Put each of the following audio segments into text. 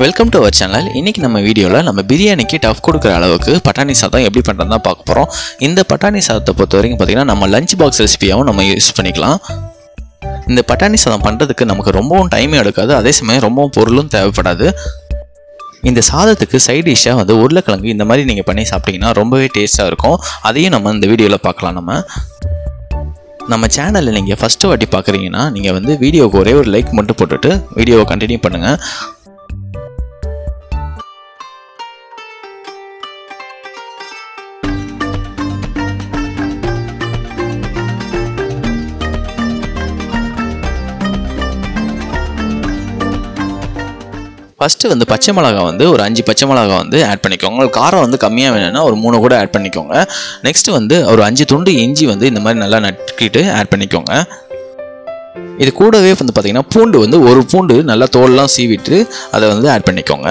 Welcome to our channel. இன்றைக்கி நம்ம வீடியோவில் நம்ம பிரியாணிக்கு டஃப் கொடுக்குற அளவுக்கு பட்டாணி சாதம் எப்படி பண்ணுறது தான் பார்க்க போகிறோம். இந்த பட்டாணி சாதத்தை பொறுத்த வரைக்கும் பார்த்திங்கன்னா நம்ம லஞ்ச் பாக்ஸ் ரெசிபியாகவும் நம்ம யூஸ் பண்ணிக்கலாம். இந்த பட்டாணி சாதம் பண்ணுறதுக்கு நமக்கு ரொம்பவும் டைமே எடுக்காது, அதே சமயம் ரொம்பவும் பொருளும் தேவைப்படாது. இந்த சாதத்துக்கு சைட் டிஷ்ஷாக வந்து உருளைக்கிழங்கு இந்த மாதிரி நீங்கள் பண்ணி சாப்பிட்டிங்கன்னா ரொம்பவே டேஸ்ட்டாக இருக்கும். அதையும் நம்ம இந்த வீடியோவில் பார்க்கலாம். நம்ம சேனலில் நீங்கள் ஃபஸ்ட்டு வாட்டி பார்க்குறீங்கன்னா நீங்கள் வந்து வீடியோவுக்கு ஒரே ஒரு லைக் மட்டும் போட்டுட்டு வீடியோவை கண்டினியூ பண்ணுங்கள். ஃபஸ்ட்டு வந்து பச்சை மிளகா வந்து ஒரு 5 பச்சை மிளகா வந்து ஆட் பண்ணிக்கோங்க. உங்களுக்கு காரம் வந்து கம்மியாக வேணும்னா ஒரு 3 கூட ஆட் பண்ணிக்கோங்க. நெக்ஸ்ட்டு வந்து ஒரு 5 துண்டு இஞ்சி வந்து இந்த மாதிரி நல்லா நட்டுக்கிட்டு ஆட் பண்ணிக்கோங்க. இது கூடவே வந்து பார்த்திங்கன்னா பூண்டு வந்து ஒரு பூண்டு நல்லா தோல்லாம் சீவிட்டு அதை வந்து ஆட் பண்ணிக்கோங்க.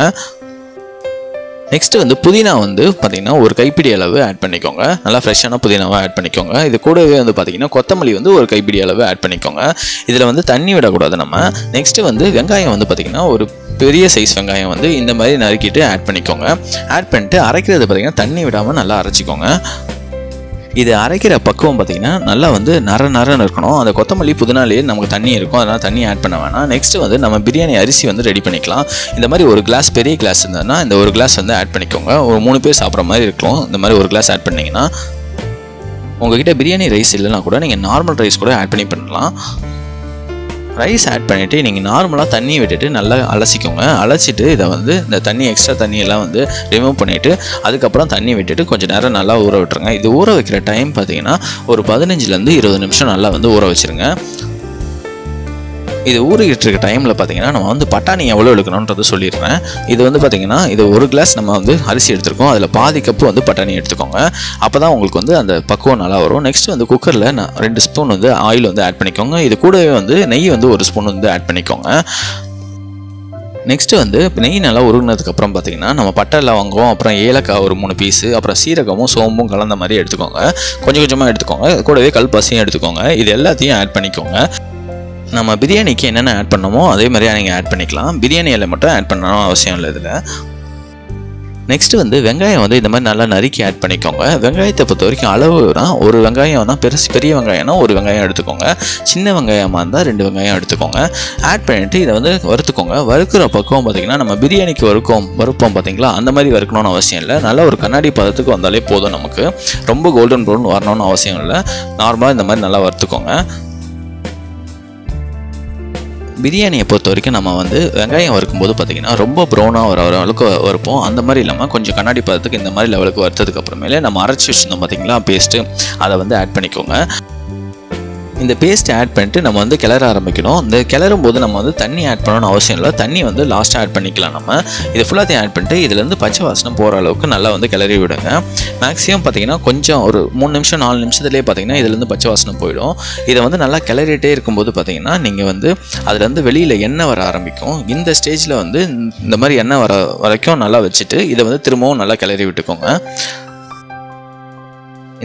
நெக்ஸ்ட்டு வந்து புதினா வந்து பார்த்திங்கன்னா ஒரு கைப்பிடி அளவு ஆட் பண்ணிக்கோங்க. நல்லா ஃப்ரெஷ்ஷான புதினாவை ஆட் பண்ணிக்கோங்க. இது கூடவே வந்து பார்த்திங்கன்னா கொத்தமல்லி வந்து ஒரு கைப்பிடி அளவு ஆட் பண்ணிக்கோங்க. இதில் வந்து தண்ணி விடக்கூடாது நம்ம. நெக்ஸ்ட்டு வந்து வெங்காயம் வந்து பார்த்திங்கன்னா ஒரு பெரிய சைஸ் வெங்காயம் வந்து இந்த மாதிரி நறுக்கிட்டு ஆட் பண்ணிக்கோங்க. ஆட் பண்ணிட்டு அரைக்கிறது பார்த்திங்கன்னா தண்ணி விடாமல் நல்லா அரைச்சிக்கோங்க. இது அரைக்கிற பக்குவம் பார்த்திங்கன்னா நல்லா வந்து நரன்னு இருக்கணும். அந்த கொத்தமல்லி புதினாலேயே நமக்கு தண்ணி இருக்கும், அதனால் தண்ணி ஆட் பண்ண வேணாம். நெக்ஸ்ட்டு வந்து நம்ம பிரியாணி அரிசி வந்து ரெடி பண்ணிக்கலாம். இந்த மாதிரி ஒரு கிளாஸ் பெரிய கிளாஸ் இருந்ததுன்னா இந்த ஒரு கிளாஸ் வந்து ஆட் பண்ணிக்கோங்க. ஒரு 3 பேர் சாப்பிட்ற மாதிரி இருக்கும். இந்த மாதிரி ஒரு கிளாஸ் ஆட் பண்ணிங்கன்னா உங்கள்கிட்ட பிரியாணி ரைஸ் இல்லைனா கூட நீங்கள் நார்மல் ரைஸ் கூட ஆட் பண்ணலாம். ரைஸ் ஆட் பண்ணிவிட்டு நீங்கள் நார்மலாக தண்ணி விட்டுட்டு நல்லா அலசிக்கோங்க. அலசிட்டு இதை வந்து இந்த தண்ணி எக்ஸ்ட்ரா தண்ணியெல்லாம் வந்து ரிமூவ் பண்ணிவிட்டு அதுக்கப்புறம் தண்ணி விட்டுட்டு கொஞ்சம் நேரம் நல்லா ஊற விட்டுருங்க. இது ஊற வைக்கிற டைம் பார்த்தீங்கன்னா ஒரு 15லேருந்து 20 நிமிஷம் நல்லா வந்து ஊற வச்சுருங்க. இது ஊறிக்கிட்டு இருக்க டைமில் பார்த்தீங்கன்னா நம்ம வந்து பட்டாணி எவ்வளோ எடுக்கணுன்றது சொல்லிடுறேன். இது வந்து பார்த்திங்கன்னா இது ஒரு கிளாஸ் நம்ம வந்து அரிசி எடுத்துருக்கோம், அதில் பாதி கப்பு வந்து பட்டாணி எடுத்துக்கோங்க. அப்போ தான் உங்களுக்கு வந்து அந்த பக்குவம் நல்லா வரும். நெக்ஸ்ட் வந்து குக்கரில் 2 ஸ்பூன் வந்து ஆயில் வந்து ஆட் பண்ணிக்கோங்க. இது கூடவே வந்து நெய் வந்து 1 ஸ்பூன் வந்து ஆட் பண்ணிக்கோங்க. நெக்ஸ்ட்டு வந்து நெய் நல்லா உருகினதுக்கப்புறம் பார்த்திங்கன்னா நம்ம பட்டை லவங்கம், அப்புறம் ஏலக்காய் ஒரு 3 பீஸு, அப்புறம் சீரகமும் சோம்பும் கலந்த மாதிரி எடுத்துக்கோங்க. கொஞ்சம் கொஞ்சமாக எடுத்துக்கோங்க. கூடவே கல்பாசியும் எடுத்துக்கோங்க. இது எல்லாத்தையும் ஆட் பண்ணிக்கோங்க. நம்ம பிரியாணிக்கு என்னென்ன ஆட் பண்ணமோ அதே மாதிரியா நீங்கள் ஆட் பண்ணிக்கலாம். பிரியாணி இலை மட்டும் ஆட் பண்ணணும் அவசியம் இல்லை இதில். நெக்ஸ்ட்டு வந்து வெங்காயம் வந்து இந்த மாதிரி நல்லா நறுக்கி ஆட் பண்ணிக்கோங்க. வெங்காயத்தை பொறுத்த வரைக்கும் அளவுனா ஒரு வெங்காயம்னா பெரிய வெங்காயம்னா ஒரு வெங்காயம் எடுத்துக்கோங்க. சின்ன வெங்காயமாக இருந்தால் 2 வெங்காயம் எடுத்துக்கோங்க. ஆட் பண்ணிவிட்டு இதை வந்து வறுத்துக்கோங்க. வறுக்கிற பக்குவம் பார்த்திங்கன்னா நம்ம பிரியாணிக்கு வறுப்போம் பார்த்திங்களா, அந்த மாதிரி வறுக்கணும்னு அவசியம் இல்லை. நல்லா ஒரு கண்ணாடி பதத்துக்கு வந்தாலே போதும். நமக்கு ரொம்ப கோல்டன் ப்ரௌன் வரணும்னு அவசியம் இல்லை. நார்மலாக இந்த மாதிரி நல்லா வறுத்துக்கோங்க. பிரியாணியை பொறுத்த வரைக்கும் நம்ம வந்து வெங்காயம் வறுக்கும்போது பார்த்திங்கன்னா ரொம்ப ப்ரௌனாக வர அளவுக்கு வறுப்போம். அந்த மாதிரி இல்லாமல் கொஞ்சம் கண்ணாடி பதத்துக்கு இந்த மாதிரி லெவலுக்கு வறுத்ததுக்கு அப்புறமேலே நம்ம அரைச்சி வச்சுருந்தோம் பார்த்திங்களா பேஸ்ட்டு, அதை வந்து ஆட் பண்ணிக்கோங்க. இந்த பேஸ்ட்டை ஆட் பண்ணிட்டு நம்ம வந்து கிளற ஆரம்பிக்கணும். இந்த கிளறும் போது நம்ம வந்து தண்ணி ஆட் பண்ணணும்னு அவசியம் இல்லை. தண்ணி வந்து லாஸ்ட்டாக ஆட் பண்ணிக்கலாம். நம்ம இது ஃபுல்லாத்தையும் ஆட் பண்ணிட்டு இதுலேருந்து பச்சை வாசனை போகிற அளவுக்கு நல்லா வந்து கிளறி விடுங்க. மேக்ஸிமம் பார்த்திங்கன்னா கொஞ்சம் ஒரு 3 நிமிஷம் 4 நிமிஷத்துலேயே பார்த்திங்கன்னா இதுலேருந்து பச்சை வாசனை போயிடும். இதை வந்து நல்லா கிளறிட்டே இருக்கும்போது பார்த்திங்கன்னா நீங்கள் வந்து அதுலேருந்து வெளியில் எண்ணெய் வர ஆரம்பிக்கும். இந்த ஸ்டேஜில் வந்து இந்த மாதிரி எண்ணெய் வர வரைக்கும் நல்லா வச்சுட்டு இதை வந்து திரும்பவும் நல்லா கிளறி விட்டுக்கோங்க.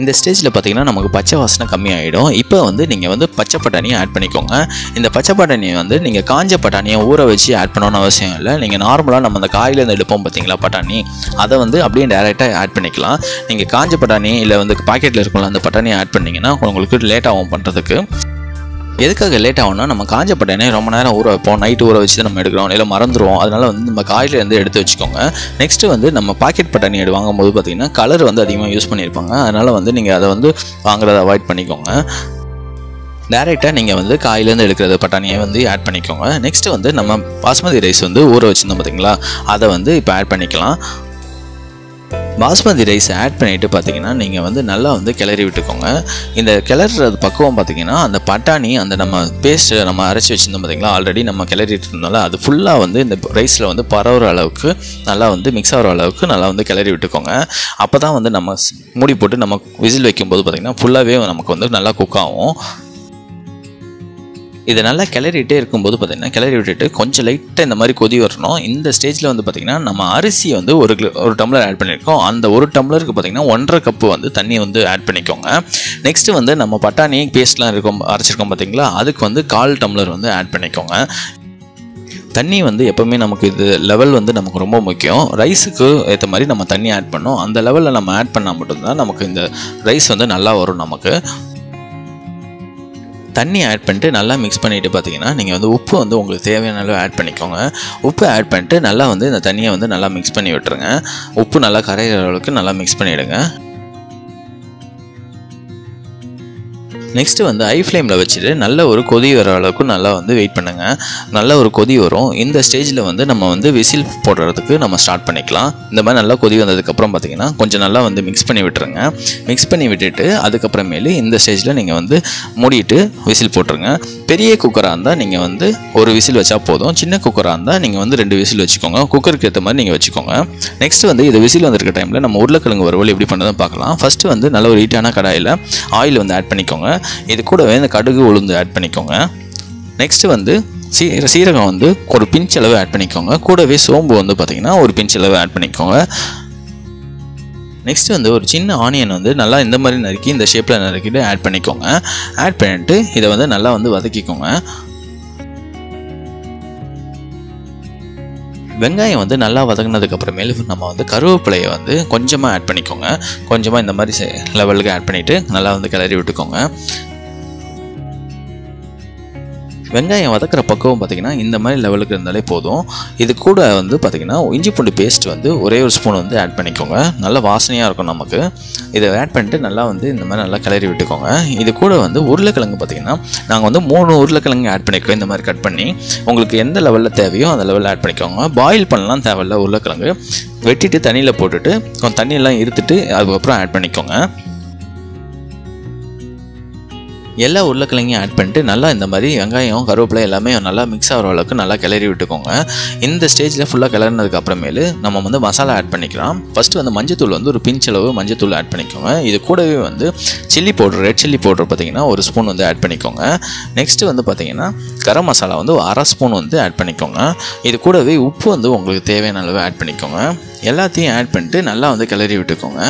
இந்த ஸ்டேஜில் பார்த்திங்கன்னா நமக்கு பச்சை வாசனை கம்மியாகிடும். இப்போ வந்து நீங்கள் வந்து பச்சை பட்டாணியை ஆட் பண்ணிக்கோங்க. இந்த பச்சை பட்டாணியை வந்து நீங்கள் காஞ்ச பட்டாணியை ஊற வச்சு ஆட் பண்ணணும்னு அவசியம் இல்லை. நீங்கள் நார்மலாக நம்ம அந்த காயிலேருந்து எடுப்போம் பார்த்திங்களா பட்டாணி, அதை வந்து அப்படியே டேரெக்டாக ஆட் பண்ணிக்கலாம். நீங்கள் காஞ்ச பட்டாணி இல்லை வந்து பாக்கெட்டில் இருக்கும்ல அந்த பட்டாணியை ஆட் பண்ணிங்கன்னா உங்களுக்கு லேட் ஆகும் பண்ணுறதுக்கு. எதுக்காக லேட் ஆகும்னா நம்ம காஞ்ச பட்டாணியை ரொம்ப நேரம் ஊற வைப்போம், நைட்டு ஊற வச்சு நம்ம எடுக்கிறோம், இல்லை மறந்துடுவோம். அதனால் வந்து நம்ம காயிலேருந்து எடுத்து வச்சுக்கோங்க. நெக்ஸ்ட்டு வந்து நம்ம பாக்கெட் பட்டாணி வாங்கும்போது பார்த்திங்கன்னா கலர் வந்து அதிகமாக யூஸ் பண்ணியிருப்பாங்க. அதனால் வந்து நீங்கள் அதை வந்து வாங்குறத அவாய்ட் பண்ணிக்கோங்க. டேரெக்டாக நீங்கள் வந்து காயிலேருந்து எடுக்கிறது பட்டாணியை வந்து ஆட் பண்ணிக்கோங்க. நெக்ஸ்ட்டு வந்து நம்ம பாஸ்மதி ரைஸ் வந்து ஊற வச்சுருந்தோம் பார்த்திங்களா, அதை வந்து இப்போ ஆட் பண்ணிக்கலாம். பாஸ்மதி ரைஸ் ஆட் பண்ணிவிட்டு பார்த்திங்கன்னா நீங்கள் வந்து நல்லா வந்து கிளறி விட்டுக்கோங்க. இந்த கிளறுறது பக்குவம் பார்த்திங்கன்னா அந்த பட்டாணி அந்த நம்ம பேஸ்ட்டு நம்ம அரைச்சி வச்சுருந்தோம் பார்த்திங்களா, ஆல்ரெடி நம்ம கிளறிட்டு இருந்தோம்ல, அது ஃபுல்லாக வந்து இந்த ரைஸில் வந்து பரவுற அளவுக்கு நல்லா வந்து மிக்ஸ் ஆகிற அளவுக்கு நல்லா வந்து கிளறி விட்டுக்கோங்க. அப்போ தான் வந்து நம்ம மூடி போட்டு நம்ம விசில் வைக்கும்போது பார்த்திங்கன்னா ஃபுல்லாகவே நமக்கு வந்து நல்லா குக் ஆகும். இதை நல்லா கிளறிட்டே இருக்கும்போது பார்த்திங்கன்னா கிளறி விட்டுட்டு கொஞ்சம் லைட்டாக இந்த மாதிரி கொதி வரணும். இந்த ஸ்டேஜில் வந்து பார்த்திங்கன்னா நம்ம அரிசி வந்து ஒரு டம்ளர் ஆட் பண்ணியிருக்கோம். அந்த ஒரு டம்ளருக்கு பார்த்திங்கன்னா 1.5 கப்பு வந்து தண்ணி வந்து ஆட் பண்ணிக்கோங்க. நெக்ஸ்ட்டு வந்து நம்ம பட்டாணி பேஸ்ட்லாம் அரைச்சிருக்கோம் பார்த்திங்களா, அதுக்கு வந்து 1/4 டம்ளர் வந்து ஆட் பண்ணிக்கோங்க. தண்ணி வந்து எப்போவுமே நமக்கு இது லெவல் வந்து நமக்கு ரொம்ப முக்கியம். ரைஸுக்கு ஏற்ற மாதிரி நம்ம தண்ணி ஆட் பண்ணோம். அந்த லெவலில் நம்ம ஆட் பண்ணால் மட்டும்தான் நமக்கு இந்த ரைஸ் வந்து நல்லா வரும். நமக்கு தண்ணி ஆட் பண்ணிட்டு நல்லா மிக்ஸ் பண்ணிவிட்டு பார்த்தீங்கன்னா நீங்கள் வந்து உப்பு வந்து உங்களுக்கு தேவையான அளவு ஆட் பண்ணிக்கோங்க. உப்பு ஆட் பண்ணிட்டு நல்லா வந்து இந்த தண்ணியை வந்து நல்லா மிக்ஸ் பண்ணி விட்டுருங்க. உப்பு நல்லா கரையிற அளவுக்கு நல்லா மிக்ஸ் பண்ணிவிடுங்க. நெக்ஸ்ட்டு வந்து ஹை ஃப்ளேமில் வச்சுட்டு நல்ல ஒரு கொதி வர அளவுக்கு நல்லா வந்து வெயிட் பண்ணுங்கள். நல்ல ஒரு கொதி வரும். இந்த ஸ்டேஜில் வந்து நம்ம வந்து விசில் போடுறதுக்கு நம்ம ஸ்டார்ட் பண்ணிக்கலாம். இந்த மாதிரி நல்லா கொதி வந்ததுக்கப்புறம் பார்த்திங்கன்னா கொஞ்சம் நல்லா வந்து மிக்ஸ் பண்ணி விட்டுருங்க. மிக்ஸ் பண்ணி விட்டுட்டு அதுக்கப்புறமேலு இந்த ஸ்டேஜில் நீங்கள் வந்து மூடிட்டு விசில் போட்டுருங்க. பெரிய குக்கராக இருந்தால் நீங்கள் வந்து ஒரு விசில் வச்சா போதும். சின்ன குக்கராக இருந்தால் நீங்கள் வந்து 2 விசில் வச்சுக்கோங்க. குக்கருக்கு ஏற்ற மாதிரி நீங்கள் வச்சுக்கோங்க. நெக்ஸ்ட் வந்து இது விசில் வந்திருக்க டைமில் நம்ம உருளைக்கிழங்கு வறுவல் எப்படி பண்ணுறதுன்னு பார்க்கலாம். ஃபஸ்ட்டு வந்து நல்ல ஒரு ஹீட்டான கடாயில் ஆயில் வந்து ஆட் பண்ணிக்கோங்க. இது கூடவே இந்த கடுகு உளுந்து ஆட் பண்ணிக்கோங்க. நெக்ஸ்ட்டு வந்து சீரகம் வந்து ஒரு பிஞ்ச் அளவு ஆட் பண்ணிக்கோங்க. கூடவே சோம்பு வந்து பார்த்திங்கன்னா ஒரு பிஞ்ச் அளவு ஆட் பண்ணிக்கோங்க. நெக்ஸ்ட் வந்து ஒரு சின்ன ஆனியன் வந்து நல்லா இந்த மாதிரி நறுக்கி இந்த ஷேப்பில் நறுக்கிட்டு ஆட் பண்ணிக்கோங்க. ஆட் பண்ணிட்டு இதை வந்து நல்லா வந்து வதக்கிக்கோங்க. வெங்காயம் வந்து நல்லா வதங்கினதுக்கு அப்புறமேலு நம்ம வந்து கருவேப்பிலையை வந்து கொஞ்சமாக ஆட் பண்ணிக்கோங்க. கொஞ்சமாக இந்த மாதிரி லெவலுக்கு ஆட் பண்ணிவிட்டு நல்லா வந்து கிளறி விட்டுக்கோங்க. வெங்காயம் வதக்கிற பக்குவம் பார்த்திங்கன்னா இந்த மாதிரி லெவலுக்கு இருந்தாலே போதும். இது கூட வந்து பார்த்திங்கன்னா இஞ்சி பூண்டு பேஸ்ட் வந்து ஒரே ஒரு ஸ்பூன் வந்து ஆட் பண்ணிக்கோங்க. நல்ல வாசனையாக இருக்கும் நமக்கு. இதை ஆட் பண்ணிட்டு நல்லா வந்து இந்த மாதிரி நல்லா கிளறி விட்டுக்கோங்க. இது கூட வந்து உருளைக்கிழங்கு பார்த்திங்கன்னா நாங்கள் வந்து 3 உருளைக்கிழங்கு ஆட் பண்ணிக்கிறோம். இந்த மாதிரி கட் பண்ணி உங்களுக்கு எந்த லெவலில் தேவையோ அந்த லெவலில் ஆட் பண்ணிக்கோங்க. பாயில் பண்ணலாம் தேவையில்ல. உருளைக்கிழங்கு வெட்டிட்டு தண்ணியில் போட்டுட்டு கொஞ்சம் தண்ணியெல்லாம் இருத்துட்டு அதுக்கப்புறம் ஆட் பண்ணிக்கோங்க. எல்லா உருளைக்கிழங்கையும் ஆட் பண்ணிட்டு நல்லா இந்த மாதிரி வெங்காயம் கருவேப்பிலை எல்லாமே நல்லா மிக்ஸ் ஆகிற அளவுக்கு நல்லா கிளறி விட்டுக்கோங்க. இந்த ஸ்டேஜில் ஃபுல்லாக கிளறினதுக்கு அப்புறமேலு நம்ம வந்து மசாலா ஆட் பண்ணிக்கலாம். ஃபஸ்ட்டு வந்து மஞ்சத்தூள் வந்து ஒரு பிஞ்ச் அளவு மஞ்சத்தூள் ஆட் பண்ணிக்கோங்க. இது கூடவே வந்து chilli powder, red chilli powder பார்த்திங்கன்னா ஒரு ஸ்பூன் வந்து ஆட் பண்ணிக்கோங்க. நெக்ஸ்ட்டு வந்து பார்த்திங்கன்னா கரம் மசாலா வந்து 1/2 ஸ்பூன் வந்து ஆட் பண்ணிக்கோங்க. இது கூடவே உப்பு வந்து உங்களுக்கு தேவையான அளவு ஆட் பண்ணிக்கோங்க. எல்லாத்தையும் ஆட் பண்ணிட்டு நல்லா வந்து கிளறி விட்டுக்கோங்க.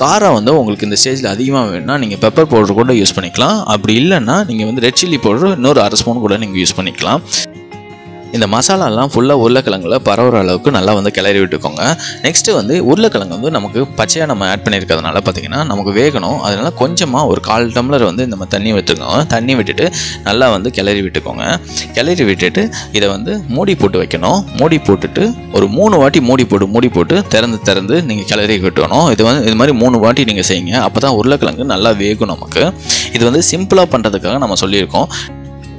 காரம் வந்து உங்களுக்கு இந்த ஸ்டேஜில் அதிகமாக வேணும்னா நீங்கள் பெப்பர் பவுடர் கூட யூஸ் பண்ணிக்கலாம். அப்படி இல்லைன்னா நீங்கள் வந்து ரெட் சில்லி பவுடர் இன்னொரு 1/2 ஸ்பூன் கூட நீங்கள் யூஸ் பண்ணிக்கலாம். இந்த மசாலாலாம் ஃபுல்லாக உருளைக்கிழங்குல பரவுற அளவுக்கு நல்லா வந்து கிளறி விட்டுக்கோங்க. நெக்ஸ்ட்டு வந்து உருளைக்கிழங்கு வந்து நமக்கு பச்சையாக நம்ம ஆட் பண்ணியிருக்கிறதுனால பார்த்திங்கன்னா நமக்கு வேகணும். அதனால் கொஞ்சமாக ஒரு 1/4 டம்ளர் வந்து இந்த மாதிரி தண்ணி விட்டுக்கோங்க. தண்ணி விட்டுட்டு நல்லா வந்து கிளறி விட்டுக்கோங்க. கிளறி விட்டுட்டு இதை வந்து மூடி போட்டு வைக்கணும். மூடி போட்டுட்டு ஒரு 3 வாட்டி மூடி போட்டு திறந்து நீங்கள் கிளறி விட்டுக்கணும். இது மாதிரி 3 வாட்டி நீங்கள் செய்யுங்க. அப்போ தான் உருளைக்கிழங்கு நல்லா வேகும் நமக்கு. இது வந்து சிம்பிளாக பண்ணுறதுக்காக நம்ம சொல்லியிருக்கோம்.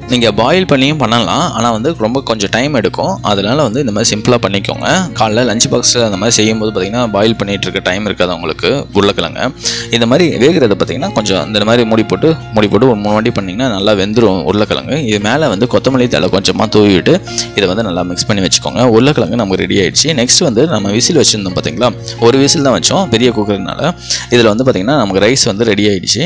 நீங்கள் பாயில் பண்ணியும் பண்ணலாம். ஆனால் வந்து ரொம்ப கொஞ்சம் டைம் எடுக்கும். அதனால் வந்து இந்த மாதிரி சிம்பிளாக பண்ணிக்கோங்க. காலைல லஞ்ச் பாக்ஸில் அந்த மாதிரி செய்யும்போது பார்த்திங்கன்னா பாயில் பண்ணிகிட்டு இருக்க டைம் இருக்காது உங்களுக்கு உருளைக்கிழங்கு. இந்த மாதிரி வேகிறத பார்த்திங்கன்னா கொஞ்சம் இந்த மாதிரி மூடி போட்டு ஒரு 3 வாட்டி பண்ணிங்கன்னா நல்லா வெந்துடும் உருளைக்கிழங்கு. இது மேலே வந்து கொத்தமல்லி தழை கொஞ்சமாக தூவிட்டு இதை வந்து நல்லா மிக்ஸ் பண்ணி வச்சுக்கோங்க. உருளைக்கிழங்கு நமக்கு ரெடி ஆகிடுச்சு. நெக்ஸ்ட் வந்து நம்ம விசில் வச்சுருந்தோம் பார்த்திங்களா, ஒரு விசில் தான் வச்சோம் பெரிய குக்கர்னால. இதில் வந்து பார்த்திங்கன்னா நமக்கு ரைஸ் வந்து ரெடி ஆகிடுச்சு.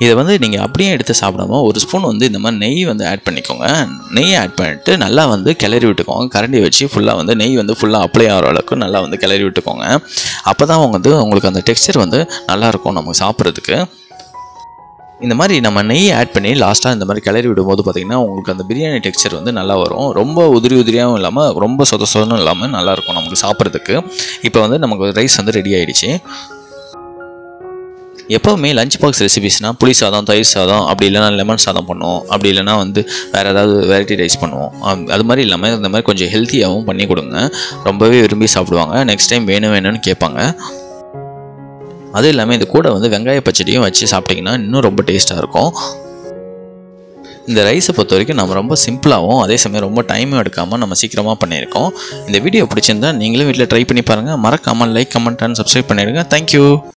இதை வந்து நீங்கள் அப்படியே எடுத்து சாப்பிடாம ஒரு ஸ்பூன் வந்து இந்த மாதிரி நெய் வந்து ஆட் பண்ணிக்கோங்க. நெய் ஆட் பண்ணிட்டு நல்லா வந்து கிளறி விட்டுக்கோங்க. கரண்டி வச்சு ஃபுல்லாக வந்து நெய் வந்து ஃபுல்லாக அப்ளை ஆகிற அளவுக்கு நல்லா வந்து கிளறி விட்டுக்கோங்க. அப்போ தான் வந்து உங்களுக்கு அந்த டெக்ஸ்சர் வந்து நல்லாயிருக்கும் நமக்கு சாப்பிட்றதுக்கு. இந்த மாதிரி நம்ம நெய் ஆட் பண்ணி லாஸ்ட்டாக இந்த மாதிரி கிளறி விடும்போது பார்த்திங்கன்னா உங்களுக்கு அந்த பிரியாணி டெக்ஸ்சர் வந்து நல்லா வரும். ரொம்ப உதிரியாகவும் இல்லாமல் ரொம்ப சொதன்னு இல்லாமல் நல்லாயிருக்கும் நமக்கு சாப்பிட்றதுக்கு. இப்போ வந்து நமக்கு ரைஸ் வந்து ரெடி ஆகிடுச்சு. எப்போவுமே லஞ்ச் பாக்ஸ் ரெசிபிஸ்னால் புளி சாதம், தயிர் சாதம், அப்படி இல்லைனா லெமன் சாதம் பண்ணுவோம். அப்படி இல்லைனா வந்து வேறு ஏதாவது வெரைட்டி ரைஸ் பண்ணுவோம். அது மாதிரி இல்லாமல் இந்த மாதிரி கொஞ்சம் ஹெல்த்தியாகவும் பண்ணி கொடுங்க. ரொம்பவே விரும்பி சாப்பிடுவாங்க. நெக்ஸ்ட் டைம் வேணும்னு கேட்பாங்க. அதுவும் இல்லாமல் இது கூட வந்து வெங்காய பச்சடியும் வச்சு சாப்பிட்டிங்கன்னா இன்னும் ரொம்ப டேஸ்ட்டாக இருக்கும். இந்த ரைஸை பொறுத்த வரைக்கும் நம்ம ரொம்ப சிம்பிளாகவும் அதே சமயம் ரொம்ப டைமும் எடுக்காமல் நம்ம சீக்கிரமாக பண்ணியிருக்கோம். இந்த வீடியோ பிடிச்சிருந்தா நீங்களும் வீட்டில் ட்ரை பண்ணி பாருங்கள். மறக்காமல் லைக், கமெண்ட் அண்ட் சப்ஸ்கிரைப் பண்ணிடுங்க. தேங்க்யூ.